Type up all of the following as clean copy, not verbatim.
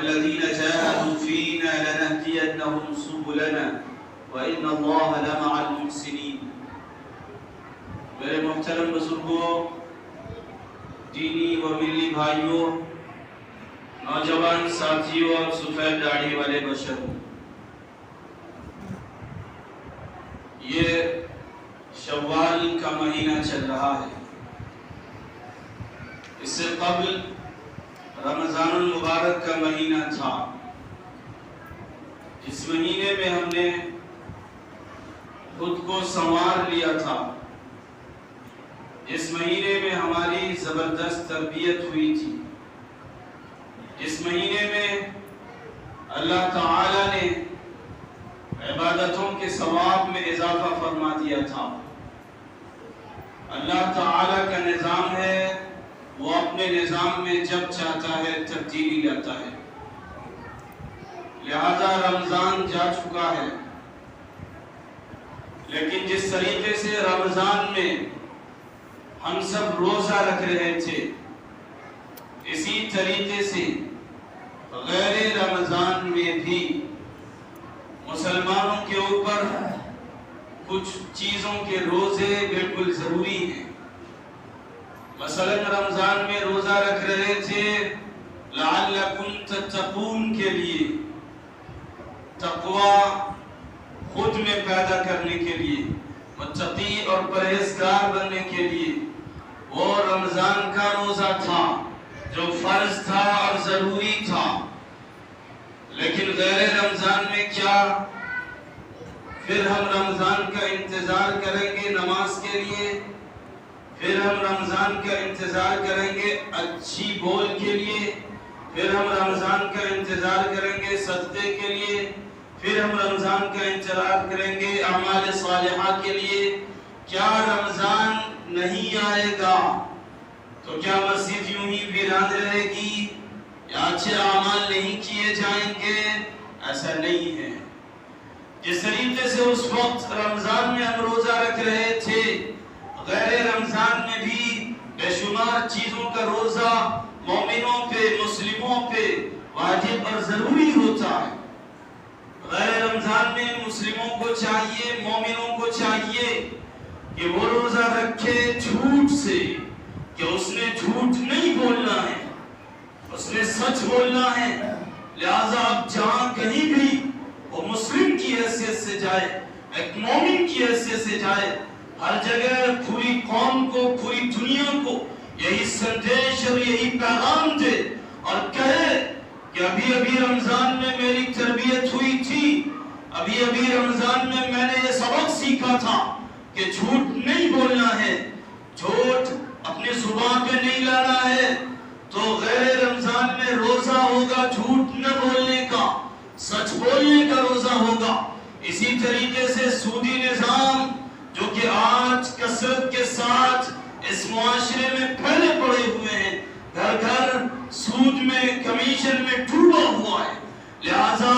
والذین جاہدوا فینا لنہدینہم سبلنا وَإِنَّ اللَّهَ لَمَعَ الْمُحْسِنِينَ۔ میرے محترم بزرگوں، دینی و ملی بھائیوں، نوجوان ساتھیوں اور سفید داڑھی والے بشر، یہ شوال کا مہینہ چل رہا ہے۔ اس سے قبل رمضان المبارک کا مہینہ تھا۔ اس مہینے میں ہم نے خود کو سنوار لیا تھا۔ اس مہینے میں ہماری زبردست تربیت ہوئی تھی۔ اس مہینے میں اللہ تعالی نے عبادتوں کے ثواب میں اضافہ فرما دیا تھا۔ اللہ تعالی کا نظام ہے، وہ اپنے نظام میں جب چاہتا ہے تبدیلی لاتا ہے۔ لہذا رمضان جا چکا ہے، لیکن جس طریقے سے رمضان میں ہم سب روزہ رکھ رہے تھے، اسی طریقے سے غیر رمضان میں بھی مسلمانوں کے اوپر کچھ چیزوں کے روزے بالکل ضروری ہیں۔ مثلا رمضان میں روزہ رکھ رہے تھے لعلکم تتقون کے لیے، تقوی خود میں پیدا کرنے کے لیے، متقی اور پرہیزگار بننے کے لیے۔ وہ رمضان کا روزہ تھا جو فرض تھا اور ضروری تھا۔ لیکن غیر رمضان میں کیا؟ پھر ہم رمضان کا انتظار کریں گے نماز کے لیے، پھر ہم رمضان کا انتظار کریں گے اچھی بول کے لیے، پھر ہم رمضان کا انتظار کریں گے صدقے کے لیے، پھر ہم رمضان کا انتظار کریں گے اعمال صالحہ کے لیے۔ کیا رمضان نہیں آئے گا تو کیا مسجد یوں ہی ویران رہے گی یا اچھے اعمال نہیں کیے جائیں گے؟ ایسا نہیں ہے۔ جس طریقے سے اس وقت رمضان میں ہم روزہ رکھ رہے تھے، غیر رمضان میں بھی بے شمار چیزوں کا روزہ مومنوں پہ، مسلموں پہ واجب اور ضروری ہوتا ہے۔ غیر رمضان میں مسلموں کو چاہیے، مومنوں کو چاہیے کہ وہ روزہ رکھے جھوٹ سے، کہ اس نے جھوٹ نہیں بولنا ہے، اس نے سچ بولنا ہے۔ لہذا اب جہاں کہیں بھی وہ مسلم کی حیثیت سے جائے، ایک مومن کی حیثیت سے جائے، ہر جگہ پوری قوم کو، پوری دنیا کو یہی سندیش اور یہی پیغام دے اور کہے کہ ابھی ابھی رمضان میں میری تربیت ہوئی تھی، ابھی ابھی رمضان میں میں نے یہ سبق سیکھا تھا کہ جھوٹ نہیں بولنا ہے، جھوٹ اپنی زبان پہ نہیں لانا ہے۔ تو غیر رمضان میں روزہ ہوگا جھوٹ نہ بولنے کا، سچ بولنے کا روزہ ہوگا۔ اسی طریقے سے سودی نظام جو کہ آج کثرت کے ساتھ اس معاشرے میں پھیلے پڑے ہوئے ہیں، گھر گھر سود میں، کمیشن میں ڈوبا ہوا ہے۔ لہذا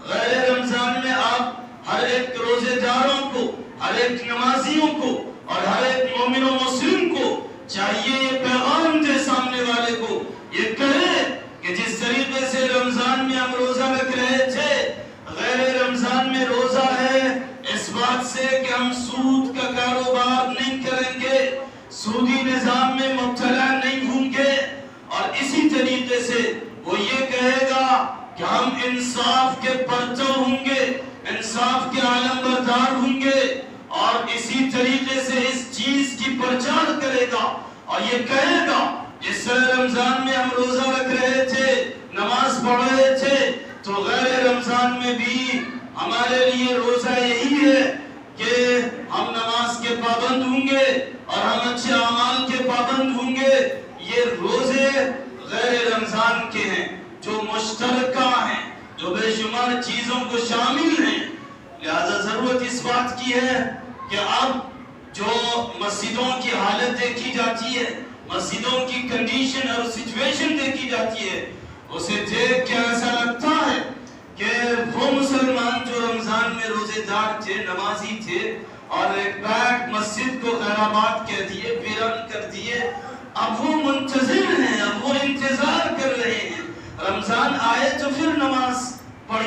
غیر رمضان میں آپ ہر ایک روزے داروں کو، ہر ایک نمازیوں کو اور ہر ایک مومن و مسلم کو چاہیے یہ پیغام دے سامنے والے کو، یہ کہے کہ جس طریقے سے رمضان میں ہم روزہ رکھ رہے تھے، غیر رمضان میں روزہ ہے اس بات سے کہ ہم سود کا کاروبار نہیں کریں گے، سودی نظام میں مبتلا نہیں ہوں گے، اور اسی طریقے سے وہ یہ کہے گا کہ ہم انصاف کے پرچو ہوں گے، انصاف کے عالم بردار ہوں گے، اور اسی طریقے سے اس چیز کی پرچار کرے گا اور یہ کہے گا جس طرح رمضان میں ہم روزہ رکھ رہے تھے، نماز پڑھ رہے تھے، تو غیر رمضان میں بھی ہمارے لیے روزہ یہی ہے کہ ہم نماز کے پابند ہوں گے اور ہم اچھے اعمال کے پابند ہوں گے۔ یہ روزے غیر رمضان کے ہیں جو مشترکہ ہیں، جو بے شمار چیزوں کو شامل ہیں۔ لہذا ضرورت اس بات کی ہے کہ اب جو مسجدوں کی حالت دیکھی جاتی ہے، مسجدوں کی کنڈیشن اور سچویشن دیکھی جاتی ہے، اسے دیکھ کے ایسا لگتا ہے کہ وہ مسلمان جو رمضان میں روزے دار تھے، نمازی تھے، اور ایک بیگ مسجد کو خیرآباد کہہ دیے، ویران کر دیے، اب وہ منتظر ہیں، اب وہ انتظار کر رہے ہیں رمضان آئے تو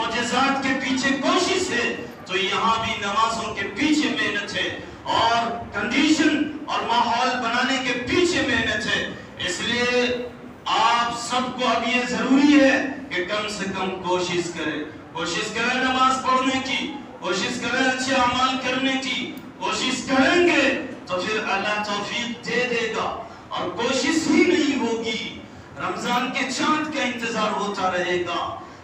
معجزات کے پیچھے کوشش ہے تو یہاں بھی نمازوں کے پیچھے محنت ہے اور کنڈیشن اور ماحول بنانے کے پیچھے محنت ہے. اس لیے آپ سب کو اب یہ ضروری ہے کہ کم سے کم کوشش کریں نماز پڑھنے کی، کوشش کریں اچھے اعمال کرنے کی. کوشش کریں گے تو پھر اللہ توفیق دے دے گا. اور کوشش ہی نہیں ہوگی، رمضان کے چاند کا انتظار ہوتا رہے گا،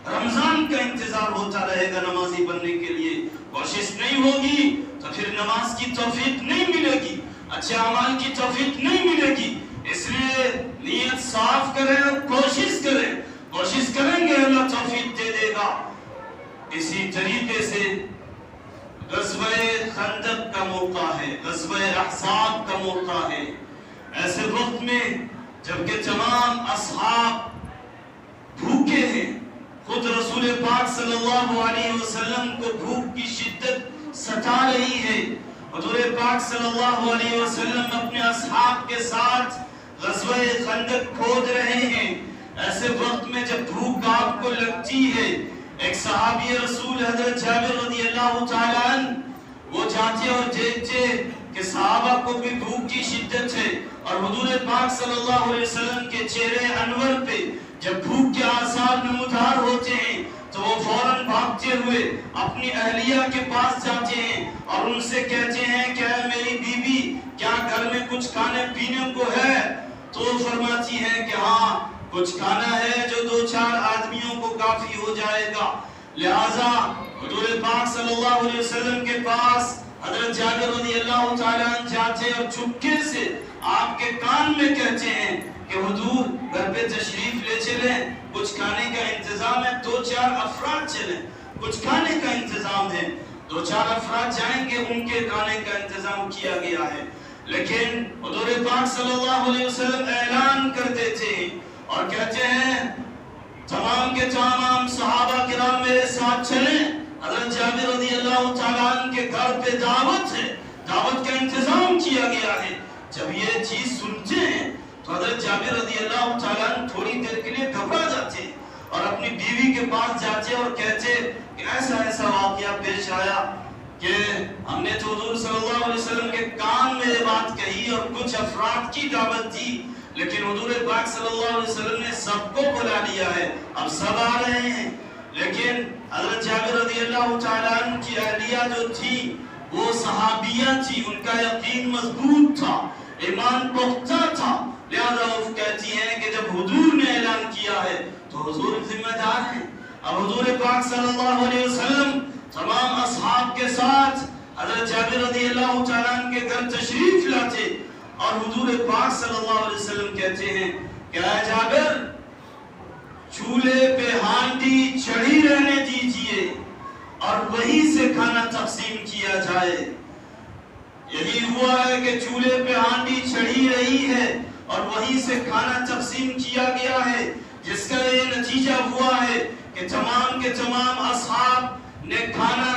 رمضان کا انتظار ہوتا رہے گا نمازی بننے کے لیے. کوشش نہیں ہوگی تو پھر نماز کی توفیق نہیں ملے گی، اچھے اعمال کی توفیق نہیں ملے گی. اس لیے نیت صاف کریں اور کوشش کریں گے اللہ توفیق دے دے گا. اسی طریقے سے غزوہ خندق کا موقع ہے، غزوہ احزاب کا موقع ہے. ایسے وقت میں جبکہ تمام اصحاب بھوکے ہیں، خود رسول پاک صلی اللہ علیہ وسلم کو بھوک کی شدت ستا رہی ہے. حضور پاک صلی اللہ علیہ وسلم اپنے اصحاب کے ساتھ غزوہ خندق کھود رہے ہیں. ایسے وقت میں جب بھوک آپ کو لگتی ہے، ایک صحابی رسول حضرت جابر رضی اللہ تعالیٰ عنہ وہ جاتے اور دیکھتے کہ صحابہ کو بھی بھوک کی شدت ہے اور حضور پاک صلی اللہ علیہ وسلم کے چہرے انور پہ جب بھوک کے آثار نمودار ہوتے ہیں تو وہ فوراً بھاگتے ہوئے اپنی اہلیہ کے پاس جاتے ہیں اور ان سے کہتے ہیں کہ اے میری بیوی کیا گھر میں کچھ کھانے پینے کو ہے؟ تو فرماتی ہیں کہ ہاں کچھ کھانا ہے جو 2-4 آدمیوں کو کافی ہو جائے گا. لہٰذا حضور پاک صلی اللہ علیہ وسلم کے پاس حضرت جابر رضی اللہ تعالیٰ عنہ جاتے اور چپکے سے آپ کے کان میں کہتے ہیں کہ حضور گھر پہ تشریف لے چلیں، کچھ کھانے کا انتظام ہے، 2-4 افراد چلیں، کچھ کھانے کا انتظام ہے. 2-4 افراد جائیں گے، ان کے کھانے کا انتظام کیا گیا ہے. لیکن حضور پاک صلی اللہ علیہ وسلم اعلان کرتے تھے اور کہتے ہیں تمام کے تمام صحابہ کرام میرے ساتھ چلیں، حضرت جابر رضی اللہ تعالیٰ عنہ کے گھر پہ دعوت ہے، دعوت کا انتظام کیا گیا ہے. جب یہ چیز سنتے ہیں تو حضرت جابر رضی اللہ تعالیٰ عنہ تھوڑی دیر کے لیے گھبرا جاتے ہیں اور اپنی بیوی کے پاس جاتے اور کہتے کہ ایسا واقعہ پیش آیا کہ ہم نے تو حضور صلی اللہ علیہ وسلم کے کان میں یہ بات کہی اور کچھ افراد کی دعوت دی، لیکن حضور پاک صلی اللہ علیہ وسلم نے سب کو بلا لیا ہے، اب سب آ رہے ہیں. لیکن حضرت جابر رضی اللہ تعالیٰ عنہ کی اہلیہ جو تھی وہ صحابیہ تھی، ان کا یقین مضبوط تھا، ایمان پختہ تھا. لہذا وہ کہتی ہیں کہ جب حضور نے اعلان کیا ہے تو حضور ذمہ دار ہیں. اب حضور پاک صلی اللہ علیہ وسلم تمام اصحاب کے ساتھ حضرت جابر رضی اللہ تعالیٰ عنہ کے گھر تشریف لاتے اور حضور پاک صلی اللہ علیہ وسلم کہتے ہیں کہ اے جابر چولہے پہ ہانڈی چڑھی رہنے دیجئے اور وہیں سے کھانا تقسیم کیا جائے. یہی ہوا ہے کہ چولہے پہ ہانڈی چڑھی رہی ہے اور وہیں سے کھانا تقسیم کیا گیا ہے، جس کا یہ نتیجہ ہوا ہے کہ تمام کے تمام اصحاب نے کھانا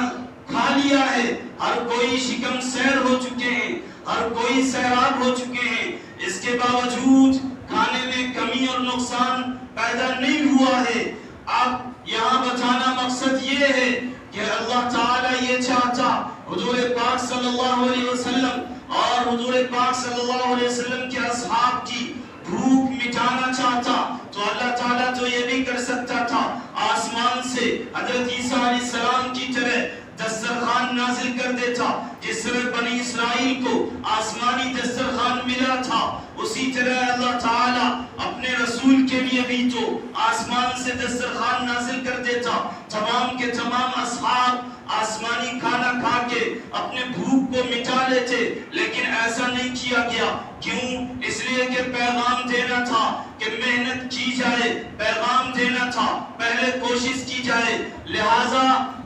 کھا لیا ہے. ہر کوئی شکم سیر ہو چکے ہیں، ہر کوئی سیراب ہو چکے ہیں. اس کے باوجود کھانے میں کمی اور نقصان پیدا نہیں ہوا ہے. اب یہاں بتانا مقصد یہ ہے کہ اللہ تعالیٰ یہ چاہتا حضور پاک صلی اللہ علیہ وسلم اور حضور پاک صلی اللہ علیہ وسلم کے اصحاب کی بھوک مٹانا چاہتا تو اللہ تعالیٰ تو یہ بھی کر سکتا تھا، آسمان سے حضرت عیسیٰ علیہ السلام کی طرح دسترخوان نازل کر دیتا. جس طرح بنی اسرائیل کو آسمانی دسترخوان ملا تھا، اسی طرح اللہ تعالیٰ اپنے رسول کے لیے بھی تو آسمان سے دسترخوان نازل کر دیتا. تمام کے تمام اصحاب آسمانی کھانا کھا کے اپنے بھوک کو مٹا لیتے، لیکن ایسا نہیں کیا گیا. کیوں؟ اس لیے کہ پیغام دینا تھا کہ محنت کی جائے، پیغام دینا تھا پہلے کوشش کی جائے. لہٰذا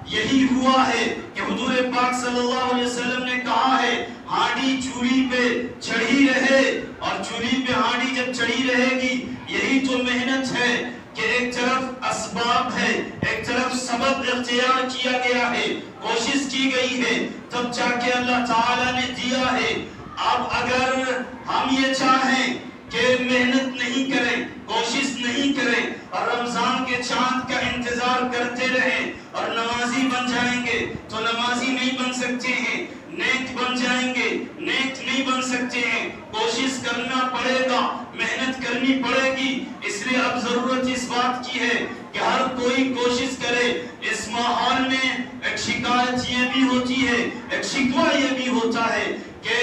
یہی ہوا ہے کہ حضور پاک صلی اللہ علیہ وسلم نے کہا ہے ہانڈی چولی پہ چڑھی رہے، اور چولی پہ ہانڈی جب چڑھی رہے گی یہی تو محنت ہے کہ ایک طرف اسباب ہے، ایک طرف سبب اختیار کیا گیا ہے، کوشش کی گئی ہے، تب جا کے اللہ تعالیٰ نے دیا ہے. اب اگر ہم یہ چاہیں کہ محنت نہیں کریں، کوشش نہیں کریں اور رمضان کے چاند کا انتظار کرتے رہیں بن جائیں گے تو نمازی نہیں بن سکتے ہیں، نیک بن جائیں گے نیک نہیں بن سکتے ہیں، کوشش کرنا پڑے گا، محنت کرنی پڑے گی۔ اس لیے اب ضرورت اس بات کی ہے کہ ہر کوئی کوشش کرے۔ اس ماحول میں ایک شکایت یہ بھی ہوتی ہے، ایک شکوہ یہ بھی ہوتا ہے کہ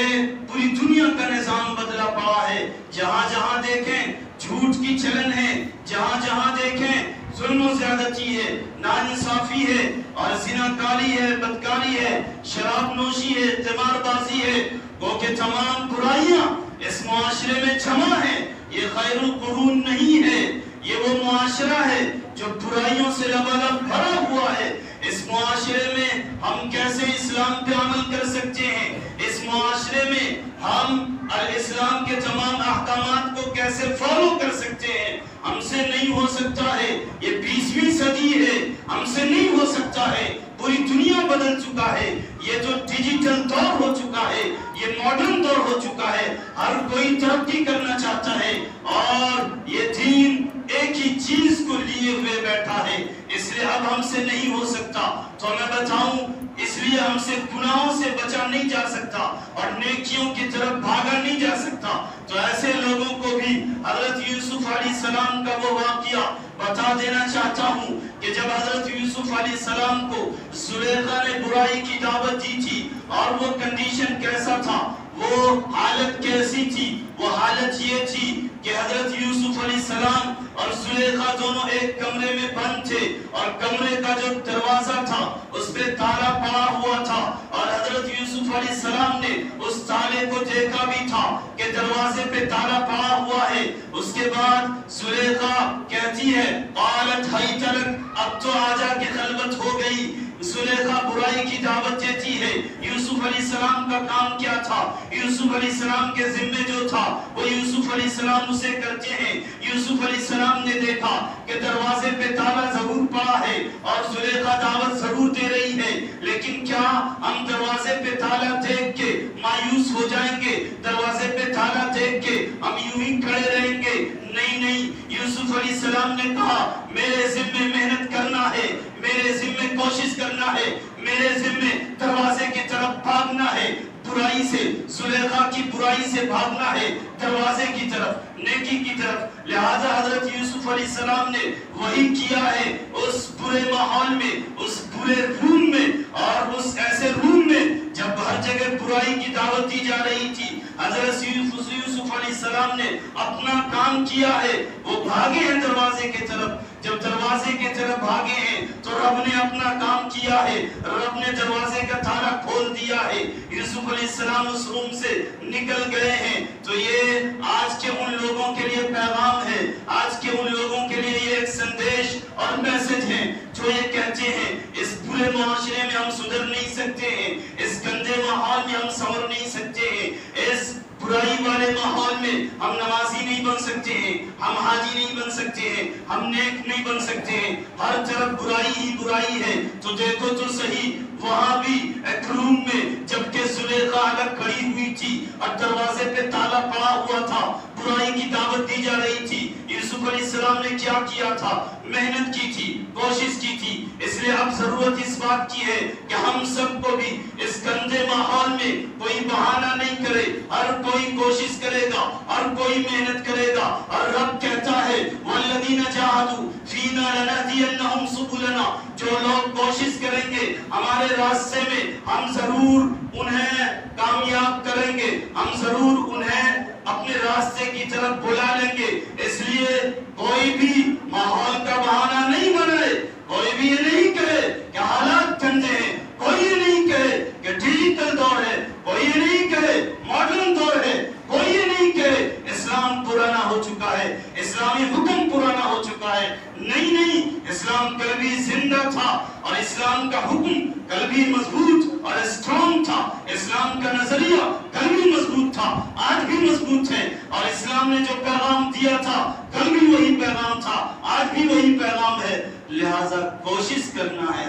پوری دنیا کا نظام بدلا پڑا ہے، جہاں جہاں دیکھیں جھوٹ کی چلن ہے، جہاں جہاں دیکھیں ظلم و زیادتی ہے، ناانصافی ہے اور زناکاری ہے، بدکاری ہے، شراب نوشی ہے، قمار بازی ہے، وہ کہ تمام برائیاں اس معاشرے میں جمع ہیں۔ یہ خیر القرون نہیں ہے، یہ وہ معاشرہ ہے جو برائیوں سے لبالب بھرا ہوا ہے۔ اس معاشرے میں ہم کیسے اسلام پہ عمل کر سکتے ہیں؟ اس معاشرے میں ہم الاسلام کے تمام احکامات کو کیسے فالو کر سکتے ہیں؟ ہم سے نہیں ہو سکتا ہے، یہ 20ویں صدی ہے، ہم سے نہیں ہو سکتا ہے۔ پوری دنیا بدل چکا ہے، یہ جو ڈیجیٹل دور ہو چکا ہے، یہ ماڈرن دور ہو چکا ہے، ہر کوئی ترقی کرنا چاہتا ہے اور یہ دین ایک ہی چیز کو لیے ہوئے بیٹھا ہے۔ اس لیے اب ہم سے نہیں ہو سکتا، تو میں بتاؤں اس لیے ہم سے گناہوں سے بچا نہیں جا سکتا اور نیکیوں کی طرف بھاگا نہیں جا سکتا۔ تو ایسے لوگوں کو بھی حضرت یوسف علیہ السلام کا وہ واقعہ بتا دینا چاہتا ہوں کہ جب حضرت یوسف علیہ السلام کو زلیخا نے برائی کی دعوت دی تھی اور وہ کنڈیشن کیسا تھا، وہ حالت کیسی تھی، وہ حالت یہ تھی کہ حضرت یوسف علیہ السلام اور زلیخا دونوں ایک کمرے میں بند تھے اور کمرے کا جو دروازہ تھا اس پہ تالا پڑا ہوا تھا اور حضرت یوسف علیہ السلام نے اس تالے کو دیکھا بھی تھا کہ دروازے پہ تالا پڑا ہوا ہے۔ اس کے بعد زلیخا کہتی ہے قالت حیت لک، اب تو آجا کہ خلوت ہو گئی۔ زلیخا برائی کی دعوت دیتی ہے۔ یوسف علیہ السلام کا کام کیا تھا؟ یوسف علیہ السلام کے ذمہ جو تھا وہ یوسف علیہ السلام اسے کرتے ہیں۔ یوسف علیہ السلام نے دیکھا کہ دروازے پہ تالا ضرور پڑا ہے اور زلیخا دعوت ضرور دے رہی ہے، لیکن کیا ہم دروازے پہ تالا دیکھ کے مایوس ہو جائیں گے؟ دروازے پہ تالا دیکھ کے ہم یوں ہی کھڑے رہیں گے؟ نہیں، یوسف علیہ السلام نے کہا میرے ذمہ محنت کرنا ہے، میرے ذمہ کوشش کرنا ہے، میرے ذمہ دروازے کی طرف بھاگنا ہے، برائی سے، زلیخا کی برائی سے بھاگنا ہے، دروازے کی طرف، نیکی کی طرف۔ لہذا حضرت یوسف علیہ السلام نے وہی کیا ہے۔ اس برے ماحول میں، اس برے روم میں اور اس ایسے روم میں جب ہر جگہ برائی کی دعوت دی جا رہی تھی، حضرت یوسف علیہ السلام نے اپنا کام کیا ہے، وہ بھاگے ہیں دروازے کی طرف۔ جب دروازے کی طرف بھاگے ہیں تو رب نے اپنا کام کیا ہے، رب نے دروازے کا تالا کھول دیا ہے، یوسف علیہ السلام اس روم سے نکل گئے ہیں۔ تو یہ آج کے ان لوگوں کے لیے پیغام ہے، آج کے ان لوگوں کے لیے یہ ایک سندیش اور میسج ہے جو یہ کہتے ہیں اس برے معاشرے میں ہم سدھر نہیں سکتے ہیں، اس گندے ماحول میں ہم سنور نہیں سکتے ہیں، اس برائی والے ماحول میں ہم نمازی نہیں بن سکتے ہیں، ہم حاجی نہیں بن سکتے ہیں، ہم نیک نہیں بن سکتے ہیں، ہر طرف برائی ہی برائی ہے۔ تو دیکھو تو صحیح وہاں بھی ایک روم میں جبکہ زلیخا الگ کھڑی ہوئی تھی اور دروازے پہ تالا پڑا ہوا تھا، برائی کی دعوت دی جا رہی تھی، یوسف علیہ السلام نے کیا کیا تھا؟ محنت کی تھی، کوشش کی تھی۔ اس لیے اب ضرورت اس بات کی ہے کہ ہم سب کو بھی اس گندے ماحول میں کوئی بہانہ نہیں کرے، ہر کوئی کوشش کرے گا، ہر کوئی محنت کرے گا۔ اور رب کہتا ہے والذین جاہدوا فینا لنہدینہم سبلنا، جو لوگ کوشش کریں گے ہمارے راستے میں ہم ضرور انہیں کامیاب کریں گے، ہم ضرور انہیں اپنے راستے کی طرف بلا لیں گے۔ اس لیے کوئی بھی ماحول کا بہانہ نہیں بنائے، کوئی بھی یہ نہیں کہے کہ حالات گندے ہیں، کوئی یہ نہیں کہے کہ ڈیجیٹل دور ہے، کوئی یہ نہیں کہے ماڈرن دور ہے، کوئی یہ نہیں کہے اسلام پرانا ہو چکا ہے، اسلامی حکم پرانا ہو چکا ہے۔ نہیں، اسلام کل بھی زندہ تھا اور اسلام کا حکم کل بھی مضبوط اور اسٹرانگ تھا، اسلام کا نظریہ کل بھی مضبوط تھا، آج بھی مضبوط ہے، اور اسلام نے جو پیغام دیا تھا کل بھی وہی پیغام تھا، آج بھی وہی پیغام ہے۔ لہٰذا کوشش کرنا ہے،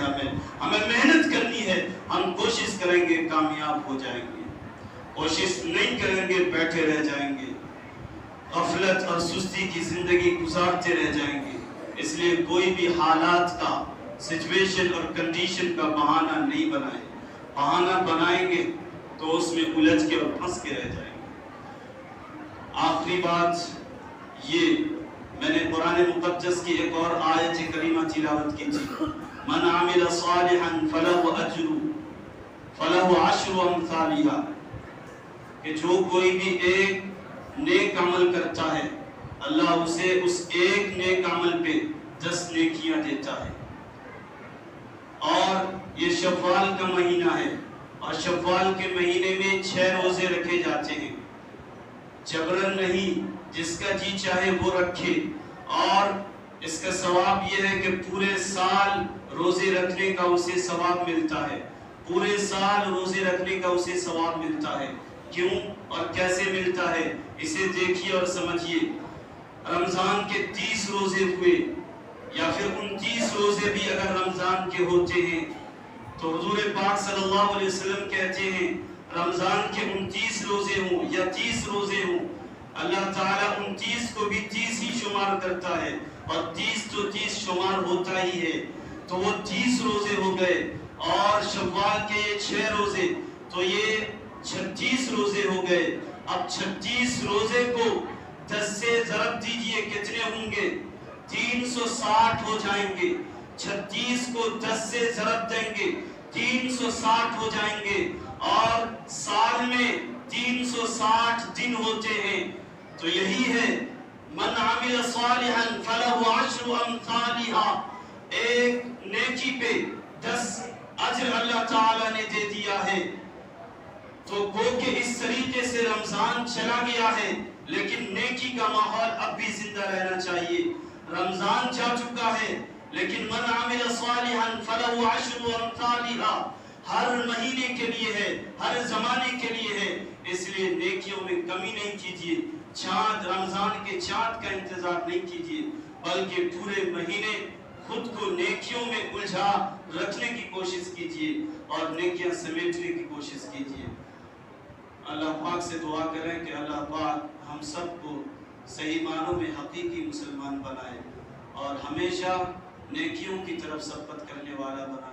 ہمیں محنت کرنی ہے، ہم کوشش کریں گے کامیاب ہو جائیں گے، کوشش نہیں کریں گے بیٹھے رہ جائیں گے، غفلت اور سستی کی زندگی گزارتے رہ جائیں گے۔ اس لیے کوئی بھی حالات کا سچویشن اور کنڈیشن کا بہانہ نہیں بنائیں. بہانہ بنائیں گے تو اس میں الجھ کے اور پھنس کے رہ جائیں گے. آخری بات یہ، میں نے قرآن مقدس کی ایک اور آیت کریمہ تلاوت کی تھی، من عمل صالحا فلہ عشر امثالہا، کہ جو کوئی بھی ایک نیک عمل کرتا ہے اللہ اسے اس ایک نیک عمل پہ 10 نیکیاں دیتا ہے. اور یہ شوال کا مہینہ ہے، اور شوال کے مہینے میں 6 روزے رکھے جاتے ہیں، جبرن نہیں، جس کا جی چاہے وہ رکھے. اور اس کا ثواب یہ ہے کہ پورے سال روزے رکھنے کا اسے ثواب ملتا ہے، پورے سال روزے رکھنے کا اسے ثواب ملتا ہے. کیوں اور کیسے ملتا ہے اسے دیکھیے اور سمجھیے. رمضان کے 30 روزے ہوئے یا پھر 29 روزے بھی اگر رمضان کے ہوتے ہیں تو حضور پاک صلی اللہ علیہ وسلم کہتے ہیں رمضان کے 29 روزے ہوں یا 30 روزے ہوں، اللہ تعالیٰ 29 کو بھی 30 ہی شمار کرتا ہے، اور 30 تو 30 شمار ہوتا ہی ہے. تو وہ 30 روزے ہو گئے، اور شوال کے یہ 6 روزے، تو یہ 36 روزے ہو گئے. اب 36 روزے کو 10 سے ضرب دیجئے کتنے ہوں گے؟ 360 ہو جائیں گے. 36 کو 10 سے ضرب دیں گے 360 ہو جائیں گے. اور سال میں 360 دن ہوتے ہیں. تو یہی ہے من عمل صالحا فلہ عشر امثالہا، ایک نیکی پہ 10 اجر اللہ تعالیٰ نے دے دیا ہے. تو گو کہ اس طریقے سے رمضان چلا گیا ہے، لیکن نیکی کا ماحول اب بھی زندہ رہنا چاہیے. رمضان جا چکا ہے لیکن من عمل صالحا فلہ عشر امثالہا ہر مہینے کے لیے ہے، ہر زمانے کے لیے ہے. اس لیے نیکیوں میں کمی نہیں کیجیے. چاند رمضان کے چاند کا انتظار نہیں کیجیے، بلکہ پورے مہینے خود کو نیکیوں میں الجھا رکھنے کی کوشش کیجیے اور نیکیاں سمیٹنے کی کوشش کیجیے. اللہ پاک سے دعا کریں کہ اللہ پاک ہم سب کو صحیح معنوں میں حقیقی مسلمان بنائے اور ہمیشہ نیکیوں کی طرف سبقت کرنے والا بنائے.